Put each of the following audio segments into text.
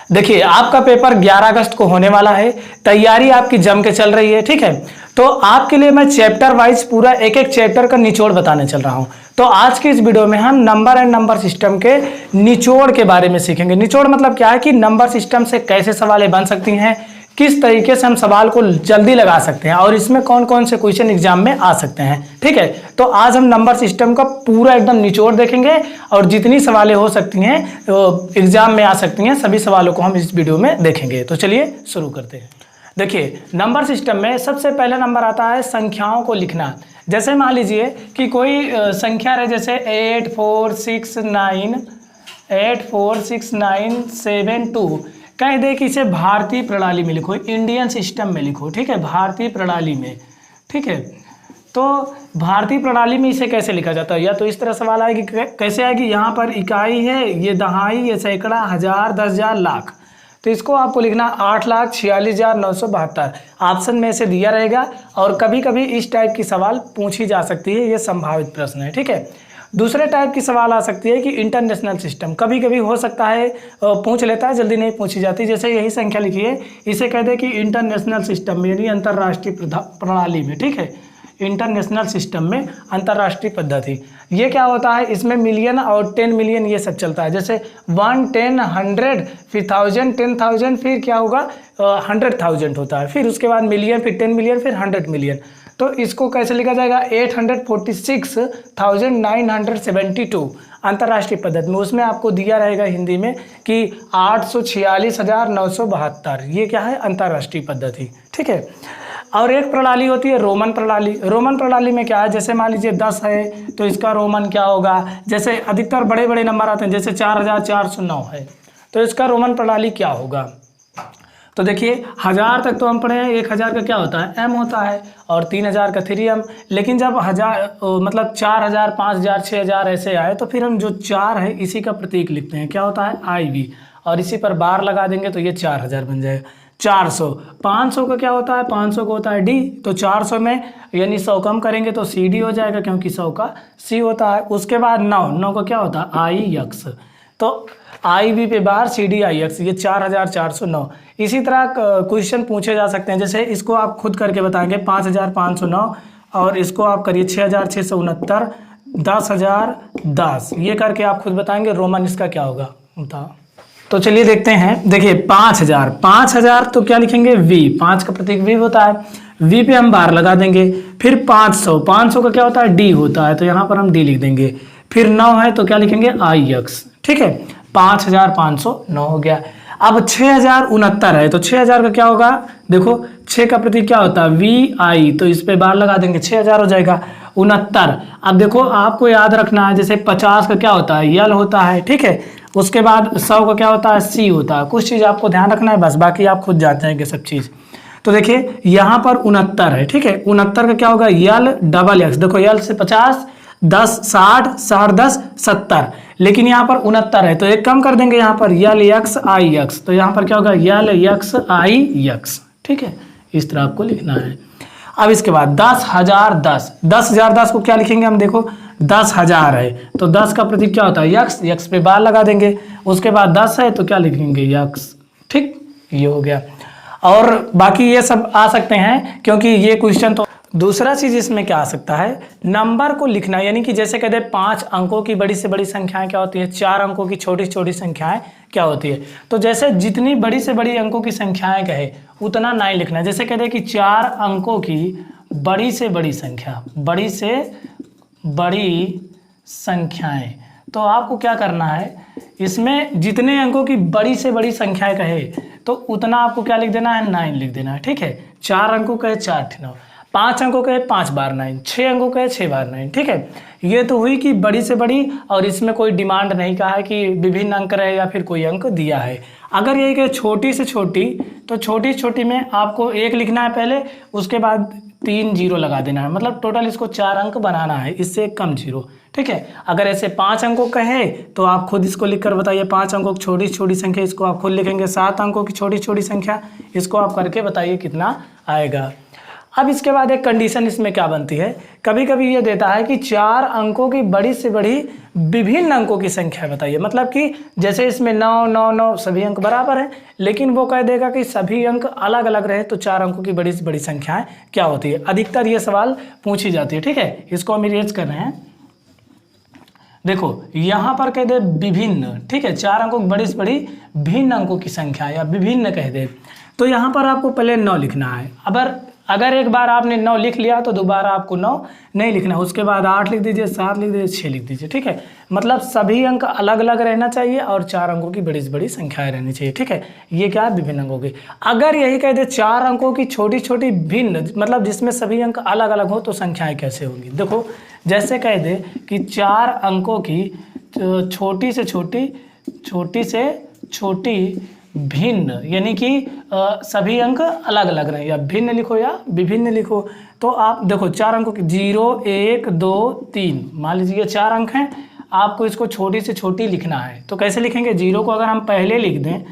देखिए आपका पेपर 11 अगस्त को होने वाला है, तैयारी आपकी जम के चल रही है, ठीक है। तो आपके लिए मैं चैप्टर वाइज पूरा एक एक चैप्टर का निचोड़ बताने चल रहा हूं। तो आज की इस वीडियो में हम नंबर एंड नंबर सिस्टम के निचोड़ के बारे में सीखेंगे। निचोड़ मतलब क्या है कि नंबर सिस्टम से कैसे सवालें बन सकती हैं, किस तरीके से हम सवाल को जल्दी लगा सकते हैं और इसमें कौन कौन से क्वेश्चन एग्जाम में आ सकते हैं, ठीक है। तो आज हम नंबर सिस्टम का पूरा एकदम निचोड़ देखेंगे और जितनी सवालें हो सकती हैं एग्जाम में आ सकती हैं सभी सवालों को हम इस वीडियो में देखेंगे। तो चलिए शुरू करते हैं। देखिए नंबर सिस्टम में सबसे पहला नंबर आता है संख्याओं को लिखना। जैसे मान लीजिए कि कोई संख्या है, जैसे 846972 कह दे कि इसे भारतीय प्रणाली में लिखो, इंडियन सिस्टम में लिखो, ठीक है, भारतीय प्रणाली में, ठीक है। तो भारतीय प्रणाली में इसे कैसे लिखा जाता है, या तो इस तरह सवाल आएगी, कैसे आएगी, यहाँ पर इकाई है, ये दहाई, ये सैकड़ा, हजार, 10,000, लाख। तो इसको आपको लिखना 8,46,972 ऑप्शन में से दिया रहेगा। और कभी कभी इस टाइप की सवाल पूछी जा सकती है, ये संभावित प्रश्न है, ठीक है। दूसरे टाइप की सवाल आ सकती है कि इंटरनेशनल सिस्टम, कभी कभी हो सकता है पूछ लेता है, जल्दी नहीं पूछी जाती। जैसे यही संख्या लिखी है, इसे कह दे कि इंटरनेशनल सिस्टम में यानी अंतर्राष्ट्रीय प्रणाली में, ठीक है, इंटरनेशनल सिस्टम में अंतर्राष्ट्रीय पद्धति। ये क्या होता है, इसमें मिलियन और 10 मिलियन ये सब चलता है। जैसे 1, 10, 100, फिर 1000, 10,000, फिर क्या होगा 100,000 होता है, फिर उसके बाद मिलियन, फिर 10 मिलियन, फिर 100 मिलियन। तो इसको कैसे लिखा जाएगा 846,972 अंतर्राष्ट्रीय पद्धति में। उसमें आपको दिया रहेगा हिंदी में कि 846,972, ये क्या है अंतर्राष्ट्रीय पद्धति, ठीक है। और एक प्रणाली होती है रोमन प्रणाली। रोमन प्रणाली में क्या है, जैसे मान लीजिए 10 है तो इसका रोमन क्या होगा, जैसे अधिकतर बड़े बड़े नंबर आते हैं, जैसे 4,409 है तो इसका रोमन प्रणाली क्या होगा। तो देखिए 1000 तक तो हम पढ़े हैं, 1000 का क्या होता है M होता है, और 3000 का 3M। लेकिन जब 1000 मतलब 4000, 5000, 6000 ऐसे आए तो फिर हम जो 4 है इसी का प्रतीक लिखते हैं, क्या होता है IV, और इसी पर बार लगा देंगे तो ये 4000 बन जाएगा। 400, 500 का क्या होता है, 500 का होता है D, तो 400 में यानी 100 कम करेंगे तो CD हो जाएगा, क्योंकि 100 का C होता है। उसके बाद 9 का क्या होता है IX, तो IV पे बार CD IX, ये 4409। इसी तरह क्वेश्चन पूछे जा सकते हैं, जैसे इसको आप खुद करके बताएंगे 5509, और इसको आप करिए 6669, 10,010, ये करके आप खुद बताएंगे रोमन इसका क्या होगा बताओ। तो चलिए देखते हैं। देखिए 5000 तो क्या लिखेंगे V, 5 का प्रतीक V होता है, V पे हम बार लगा देंगे। फिर 500 का क्या होता है D होता है, तो यहाँ पर हम D लिख देंगे। फिर 9 है तो क्या लिखेंगे IX, ठीक है, 5509 हो गया। अब 6069 है तो 6000 का क्या होगा, देखो 6 का प्रतीक क्या होता है VI, तो इस पे बार लगा देंगे 6000 हो जाएगा। 69, अब देखो आपको याद रखना है, जैसे 50 का क्या होता है L होता है, ठीक है। उसके बाद 100 का क्या होता है C होता है। कुछ चीज़ आपको ध्यान रखना है, बस बाकी आप खुद जानते हैं कि सब चीज़। तो देखिए यहाँ पर 69 है, ठीक है, 69 का क्या होगा LXX, देखो L से 50, 10, 60, 60, 10, 70, लेकिन यहाँ पर 69 है तो एक कम कर देंगे, यहाँ पर LXIX, तो यहाँ पर क्या होगा LXIX, ठीक है। इस तरह आपको लिखना है। अब इसके बाद 10,010 को क्या लिखेंगे हम, देखो 10,000 है तो 10 का प्रतीक क्या होता है X पे बार लगा देंगे। उसके बाद 10 है तो क्या लिखेंगे X, ठीक, ये हो गया। और बाकी ये सब आ सकते हैं, क्योंकि ये क्वेश्चन तो। दूसरा चीज इसमें क्या आ सकता है, नंबर को लिखना, यानी कि जैसे कहते हैं 5 अंकों की बड़ी से बड़ी संख्याएं क्या होती है, 4 अंकों की छोटी से छोटी संख्याएं क्या होती है। तो जैसे जितनी बड़ी से बड़ी अंकों की संख्याएं कहे उतना नहीं लिखना। जैसे कहते हैं कि 4 अंकों की बड़ी से बड़ी संख्या, बड़ी से बड़ी संख्याएं, तो आपको क्या करना है, इसमें जितने अंकों की बड़ी से बड़ी संख्याएं कहे तो उतना आपको क्या लिख देना है 9 लिख देना है, ठीक है। 4 अंकों कहे 4 9, 5 अंकों के 5 बार 9, 6 अंकों के 6 बार 9, ठीक है। ये तो हुई कि बड़ी से बड़ी, और इसमें कोई डिमांड नहीं कहा है कि विभिन्न अंक रहे या फिर कोई अंक दिया है। अगर ये कि छोटी से छोटी, तो छोटी छोटी में आपको 1 लिखना है पहले, उसके बाद 3 0 लगा देना है, मतलब टोटल इसको 4 अंक बनाना है, इससे कम 0, ठीक है। अगर ऐसे 5 अंकों का है तो आप खुद इसको लिखकर बताइए, 5 अंकों की छोटी छोटी संख्या इसको आप खुद लिखेंगे, 7 अंकों की छोटी छोटी संख्या इसको आप करके बताइए कितना आएगा। अब इसके बाद एक कंडीशन इसमें क्या बनती है, कभी कभी ये देता है कि 4 अंकों की बड़ी से बड़ी विभिन्न अंकों की संख्या बताइए। मतलब कि जैसे इसमें 9 9 9 सभी अंक बराबर हैं, लेकिन वो कह देगा कि सभी अंक अलग अलग रहे तो 4 अंकों की बड़ी से बड़ी संख्याएं क्या होती है। अधिकतर ये सवाल पूछी जाती है। ठीक है, इसको हम इरेज कर रहे हैं। देखो यहाँ पर कह दे विभिन्न, ठीक है, 4 अंकों की बड़ी से बड़ी भिन्न अंकों की संख्या या विभिन्न कह दे, तो यहाँ पर आपको पहले 9 लिखना है। अगर एक बार आपने 9 लिख लिया तो दोबारा आपको 9 नहीं लिखना है। उसके बाद 8 लिख दीजिए, 7 लिख दीजिए, 6 लिख दीजिए। ठीक है, मतलब सभी अंक अलग अलग रहना चाहिए और 4 अंकों की बड़ी से बड़ी संख्याएं रहनी चाहिए। ठीक है, ये क्या है, विभिन्न अंकों की। अगर यही कह दे 4 अंकों की छोटी छोटी भिन्न, मतलब जिसमें सभी अंक अलग अलग हो, तो संख्याएं कैसे होंगी। देखो जैसे कह दे कि 4 अंकों की छोटी से छोटी भिन्न, यानी कि सभी अंक अलग अलग रहे, या भिन्न लिखो या विभिन्न लिखो। तो आप देखो 4 अंकों की 0 1 2 3, मान लीजिए 4 अंक हैं, आपको इसको छोटी से छोटी लिखना है। तो कैसे लिखेंगे, 0 को अगर हम पहले लिख दें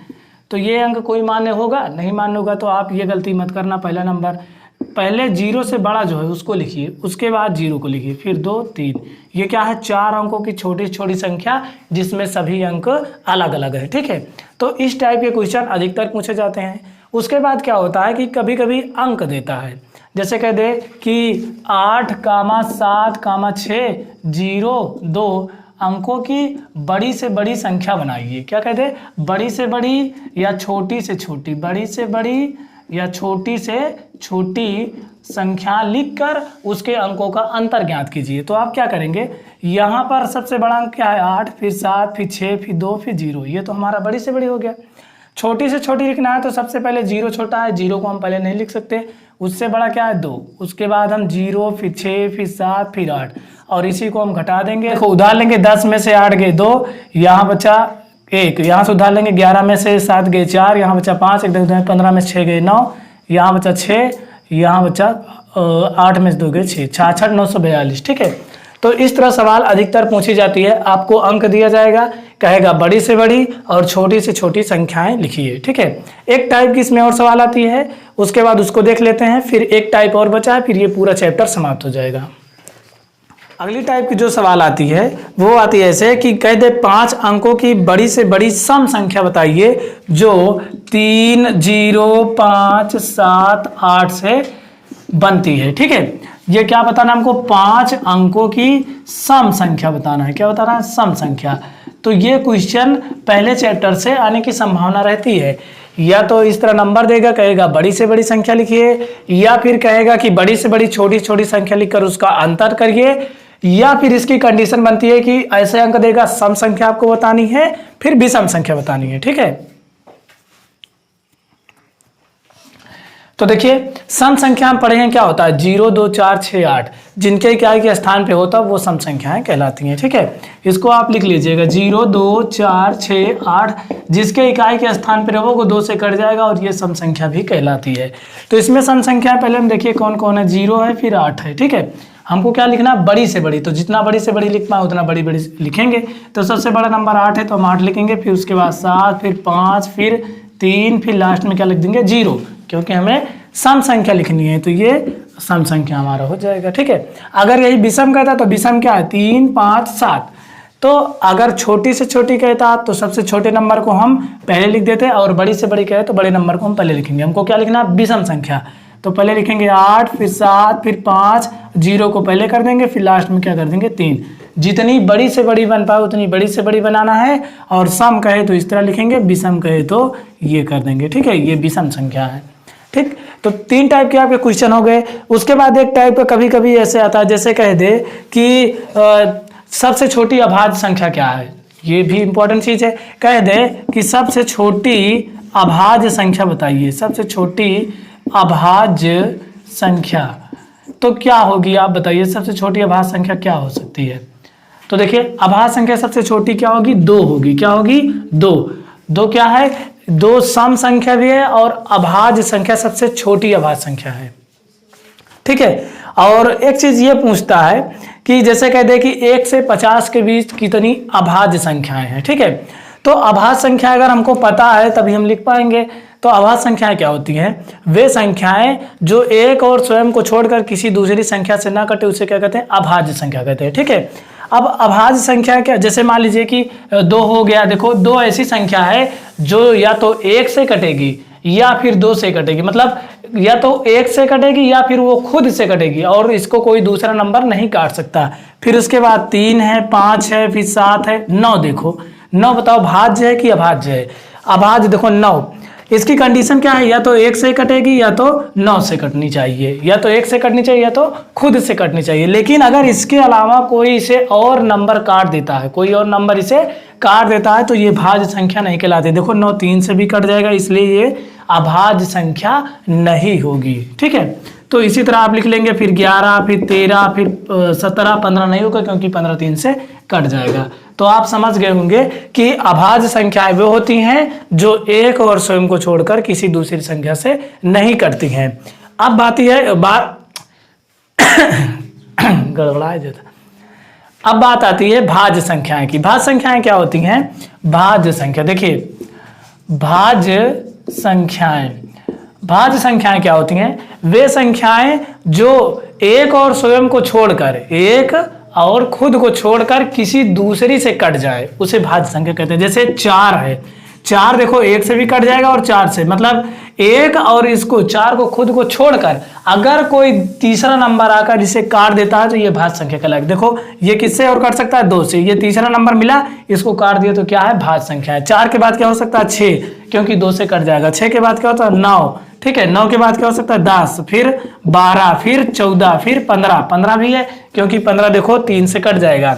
तो ये अंक कोई मान्य होगा, नहीं मान्य होगा। तो आप ये गलती मत करना। पहला नंबर पहले 0 से बड़ा जो है उसको लिखिए, उसके बाद 0 को लिखिए, फिर 2 3। ये क्या है, 4 अंकों की छोटी छोटी संख्या जिसमें सभी अंक अलग अलग है। ठीक है, तो इस टाइप के क्वेश्चन अधिकतर पूछे जाते हैं। उसके बाद क्या होता है कि कभी कभी अंक देता है, जैसे कह दे कि 8, 7, 6, 0 2 अंकों की बड़ी से बड़ी संख्या बनाइए। क्या कहते हैं, बड़ी से बड़ी या छोटी से छोटी, बड़ी से बड़ी या छोटी से छोटी संख्या लिखकर उसके अंकों का अंतर ज्ञात कीजिए। तो आप क्या करेंगे, यहाँ पर सबसे बड़ा अंक क्या है, 8, फिर 7, फिर 6, फिर 2, फिर 0। ये तो हमारा बड़ी से बड़ी हो गया। छोटी से छोटी लिखना है तो सबसे पहले 0 छोटा है, 0 को हम पहले नहीं लिख सकते। उससे बड़ा क्या है, 2। उसके बाद हम 0, फिर 6, फिर 7, फिर 8, और इसी को हम घटा देंगे। देखो उधार लेंगे, 10 में से 8 गए 2, यहाँ बचा 1, यहाँ से उधार लेंगे, 11 में से 7 गए 4, यहाँ बचा 5, 15 में से 6 गए 9, यहाँ बचा 6, यहाँ बचा 8 में से 2 गए 6, 66 942। ठीक है, तो इस तरह सवाल अधिकतर पूछी जाती है। आपको अंक दिया जाएगा, कहेगा बड़ी से बड़ी और छोटी से छोटी संख्याएं लिखिए। ठीक है, एक टाइप की इसमें और सवाल आती है, उसके बाद उसको देख लेते हैं, फिर एक टाइप और बचा है, फिर ये पूरा चैप्टर समाप्त हो जाएगा। अगली टाइप की जो सवाल आती है वो आती है ऐसे कि कह दे 5 अंकों की बड़ी से बड़ी सम संख्या बताइए जो 3 0 5 7 8 से बनती है। ठीक है, ये क्या बताना हमको, 5 अंकों की सम संख्या बताना है। क्या बताना है, सम संख्या। तो ये क्वेश्चन पहले चैप्टर से आने की संभावना रहती है। या तो इस तरह नंबर देगा, कहेगा बड़ी से बड़ी संख्या लिखिए, या फिर कहेगा कि बड़ी से बड़ी छोटी छोटी संख्या लिखकर उसका अंतर करिए, या फिर इसकी कंडीशन बनती है कि ऐसे अंक देगा सम संख्या आपको बतानी है, फिर विषम संख्या बतानी है। ठीक है, तो देखिए सम संख्या हम पढ़े हैं क्या होता है, 0 2 4 6 8, जिनके इकाई के स्थान पे होता है वो सम संख्याएं कहलाती हैं। ठीक है, इसको आप लिख लीजिएगा, 0 2 4 6 8, जिसके इकाई के स्थान पे रहो वो 2 से कट जाएगा और ये सम संख्या भी कहलाती है। तो इसमें सम संख्या पहले हम देखिए कौन कौन है, 0 है, फिर 8 है। ठीक है, हमको क्या लिखना, बड़ी से बड़ी, तो जितना बड़ी से बड़ी लिख पाए उतना बड़ी बड़ी लिखेंगे। तो सबसे बड़ा नंबर 8 है तो हम 8 लिखेंगे, फिर उसके बाद 7, फिर 5, फिर 3, फिर लास्ट में क्या लिख देंगे, 0, क्योंकि हमें सम संख्या लिखनी है। तो ये सम संख्या हमारा हो जाएगा। ठीक है, अगर यही विषम कहता तो विषम क्या है, 3 5 7। तो अगर छोटी से छोटी कहता तो सबसे छोटे नंबर को हम पहले लिख देते, और बड़ी से बड़ी कहे तो बड़े नंबर को हम पहले लिखेंगे। हमको क्या लिखना, विषम संख्या। तो पहले लिखेंगे 8, फिर 7, फिर 5, 0 को पहले कर देंगे, फिर लास्ट में क्या कर देंगे, 3। जितनी बड़ी से बड़ी बन पाए उतनी बड़ी से बड़ी बनाना है, और सम कहे तो इस तरह लिखेंगे, विषम कहे तो ये कर देंगे। ठीक है, ये विषम संख्या है। ठीक, तो 3 टाइप के आपके क्वेश्चन हो गए। उसके बाद एक टाइप का कभी कभी ऐसे आता है, जैसे कह दे कि सबसे छोटी अभाज्य संख्या क्या है। ये भी इंपॉर्टेंट चीज है। कह दे कि सबसे छोटी अभाज्य संख्या बताइए, सबसे छोटी अभाज्य संख्या तो क्या होगी, आप बताइए सबसे छोटी अभाज्य संख्या क्या हो सकती है। तो देखिए अभाज्य संख्या सबसे छोटी क्या होगी, 2 होगी। क्या होगी, 2। 2 क्या है, 2 सम संख्या भी है और अभाज्य संख्या सबसे छोटी अभाज्य संख्या है। ठीक है, और एक चीज ये पूछता है कि जैसे कह दे कि 1 से 50 के बीच कितनी अभाज्य संख्याएं हैं। ठीक है, तो अभाज्य संख्या अगर हमको पता है तभी हम लिख पाएंगे। तो अभाज्य संख्याएं क्या होती हैं? वे संख्याएं जो एक और स्वयं को छोड़कर किसी दूसरी संख्या से ना कटे उसे क्या कहते हैं? अभाज्य संख्या कहते हैं। ठीक है, अब अभाज्य संख्या क्या, जैसे मान लीजिए कि 2 हो गया। देखो 2 ऐसी संख्या है जो या तो 1 से कटेगी या फिर 2 से कटेगी, मतलब या तो 1 से कटेगी या फिर वो खुद से कटेगी और इसको कोई दूसरा नंबर नहीं काट सकता। फिर उसके बाद 3 है, 5 है, फिर 7 है, 9। देखो 9 बताओ भाज्य है कि अभाज्य है? अभाज्य। देखो 9, इसकी कंडीशन क्या है? या तो 1 से कटेगी या तो 9 से कटनी चाहिए, या तो 1 से कटनी चाहिए या तो खुद से कटनी चाहिए। लेकिन अगर इसके अलावा कोई इसे और नंबर काट देता है, कोई और नंबर इसे काट देता है, तो ये भाज्य संख्या नहीं कहलाती। देखो 9 3 से भी कट जाएगा, इसलिए ये अभाज्य संख्या नहीं होगी। ठीक है, तो इसी तरह आप लिख लेंगे, फिर 11, फिर 13, फिर 17, 15 नहीं होगा क्योंकि 15 3 से कट जाएगा। तो आप समझ गए होंगे कि अभाज्य संख्याएं वो होती हैं जो एक और स्वयं को छोड़कर किसी दूसरी संख्या से नहीं कटती हैं। अब गड़बड़ाए जाता। अब बात आती है भाज्य संख्याएं की। भाज्य संख्याएं क्या होती हैं? भाज्य संख्या, देखिए भाज्य संख्याएं क्या होती हैं? वे संख्याएं जो एक और स्वयं को छोड़कर, एक और खुद को छोड़कर किसी दूसरी से कट जाए उसे भाज्य संख्या कहते हैं। जैसे 4 है, 4 देखो 1 से भी कट जाएगा और 4 से, मतलब 1 और इसको 4 को खुद को छोड़कर अगर कोई तीसरा नंबर आकर इसे काट देता है तो ये भाज्य संख्या कहलाएगी। देखो ये किससे और कट सकता है? 2 से। ये तीसरा नंबर मिला, इसको काट दिया तो क्या है? भाज्य संख्या है। 4 के बाद क्या हो सकता है? 6, क्योंकि 2 से कट जाएगा। 6 के बाद क्या होता है? 9। ठीक है, 9 के बाद क्या हो सकता है? 10, फिर 12, फिर 14, फिर 15। 15 भी है क्योंकि 15 देखो 3 से कट जाएगा।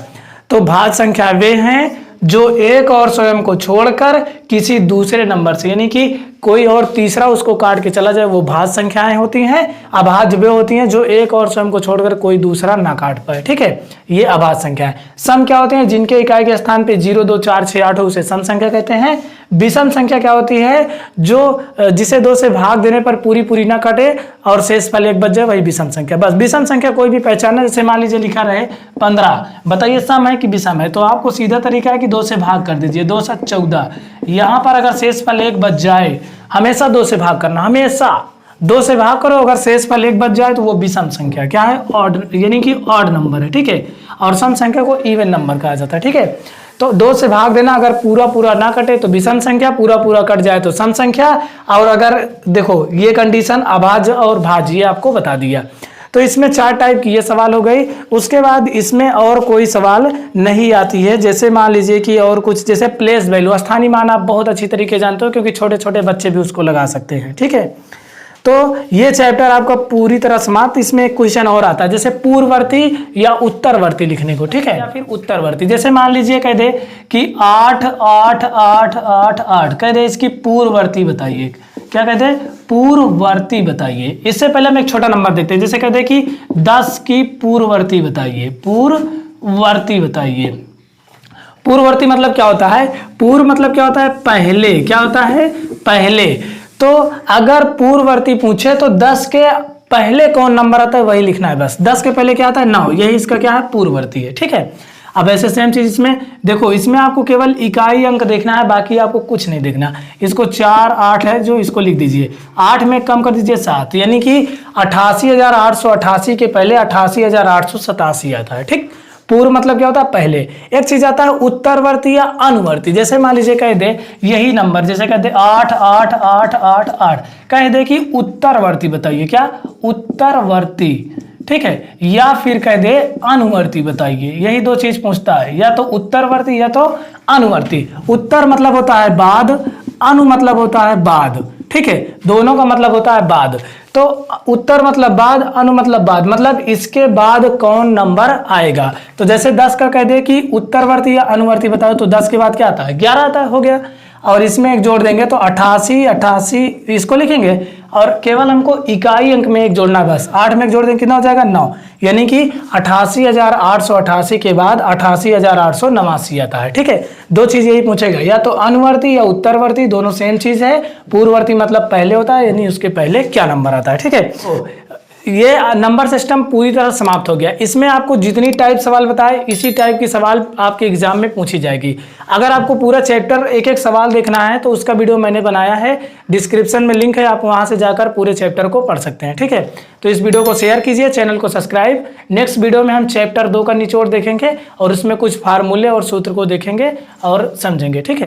तो भाज्य संख्या वे हैं जो एक और स्वयं को छोड़कर किसी दूसरे नंबर से, यानी कि कोई और तीसरा उसको काट के चला जाए, वो भाज्य संख्याएं होती हैं। अभाज्य वे होती हैं जो एक और स्वयं को छोड़कर कोई दूसरा ना काट पाए। ठीक है, ये अभाज्य संख्या है। सम क्या होते हैं? जिनके इकाई के स्थान पे 0 2 4 6 8 हो उसे सम संख्या कहते हैं। विषम संख्या क्या होती है? जो जिसे 2 से भाग देने पर पूरी ना कटे और शेष फल 1 बच जाए, वही विषम संख्या। बस विषम संख्या कोई भी पहचानना, जैसे मान लीजिए लिखा रहे 15, बताइए सम है कि विषम है? तो आपको सीधा तरीका है कि 2 से भाग कर दीजिए, 2 7 14। यहाँ पर अगर शेष फल 1 बच जाए, हमेशा 2 से भाग करना, हमेशा 2 से भाग करो, अगर शेष फल 1 बच जाए तो वो विषम संख्या क्या है? ऑड, यानी कि ऑड नंबर है। ठीक है, और सम संख्या को इवन नंबर कहा जाता है। ठीक है, तो 2 से भाग देना, अगर पूरा ना कटे तो विषम संख्या, पूरा कट जाए तो सम संख्या। और अगर देखो ये कंडीशन अभाज्य और भाज्य ये आपको बता दिया। तो इसमें 4 टाइप की ये सवाल हो गई। उसके बाद इसमें और कोई सवाल नहीं आती है। जैसे मान लीजिए कि और कुछ, जैसे प्लेस वैल्यू, स्थानीय मान आप बहुत अच्छी तरीके जानते हो क्योंकि छोटे छोटे बच्चे भी उसको लगा सकते हैं। ठीक है, तो ये चैप्टर आपका पूरी तरह समाप्त। इसमें एक क्वेश्चन और आता है, जैसे पूर्ववर्ती या उत्तरवर्ती लिखने को। ठीक है, या फिर उत्तरवर्ती। जैसे मान लीजिए कह दे कि 8 8 8 8 8, कह दे इसकी पूर्ववर्ती बताइए। क्या कहते हैं? पूर्ववर्ती बताइए। इससे पहले हम एक छोटा नंबर देखते हैं, जैसे कहते हैं कि 10 की पूर्ववर्ती बताइए। पूर्ववर्ती बताइए। पूर्ववर्ती मतलब क्या होता है? पूर्व मतलब क्या होता है? पहले। क्या होता है? पहले। तो अगर पूर्ववर्ती पूछे तो 10 के पहले कौन नंबर आता है वही लिखना है बस। 10 के पहले क्या आता है? 9। यही इसका क्या है? पूर्ववर्ती है। ठीक है, अब ऐसे सेम चीज इसमें देखो, इसमें आपको केवल इकाई अंक देखना है, बाकी आपको कुछ नहीं देखना। इसको 4 8 है जो, इसको लिख दीजिए। 8 में कम कर दीजिए 7, यानी कि 88,888 के पहले 88,887 आता है। ठीक, पूर्व मतलब क्या होता है? पहले। एक चीज आता है उत्तरवर्ती या अनुवर्ती। जैसे मान लीजिए कह दे यही नंबर, जैसे कह दे 8 8 8 8 8, कह दे कि उत्तरवर्ती बताइए। क्या? उत्तरवर्ती। ठीक है, या फिर कह दे अनुवर्ती बताइए। यही 2 चीज पूछता है, या तो उत्तरवर्ती या तो अनुवर्ती। उत्तर मतलब होता है बाद, अनु मतलब होता है बाद। ठीक है, दोनों का मतलब होता है बाद। तो उत्तर मतलब बाद, अनु मतलब बाद, मतलब इसके बाद कौन नंबर आएगा। तो जैसे 10 का कह दे कि उत्तरवर्ती या अनुवर्ती बताओ, तो 10 के बाद क्या आता है? 11 आता है, हो गया। और इसमें एक जोड़ देंगे तो 88 88 इसको लिखेंगे, और केवल हमको इकाई अंक में एक जोड़ना बस। 8 में एक जोड़ देंगे कितना हो जाएगा? 9, यानी कि 88,888 के बाद 88,889 आता है। ठीक है, 2 चीज यही पूछेगा, या तो अनुवर्ती या उत्तरवर्ती, दोनों सेम चीज है। पूर्ववर्ती मतलब पहले होता है, यानी उसके पहले क्या नंबर आता है। ठीक है, ये नंबर सिस्टम पूरी तरह समाप्त हो गया। इसमें आपको जितनी टाइप सवाल बताए इसी टाइप की सवाल आपके एग्जाम में पूछी जाएगी। अगर आपको पूरा चैप्टर एक एक सवाल देखना है तो उसका वीडियो मैंने बनाया है, डिस्क्रिप्शन में लिंक है, आप वहां से जाकर पूरे चैप्टर को पढ़ सकते हैं। ठीक है, तो इस वीडियो को शेयर कीजिए, चैनल को सब्सक्राइब। नेक्स्ट वीडियो में हम चैप्टर 2 का निचोड़ देखेंगे और उसमें कुछ फार्मूले और सूत्र को देखेंगे और समझेंगे। ठीक है।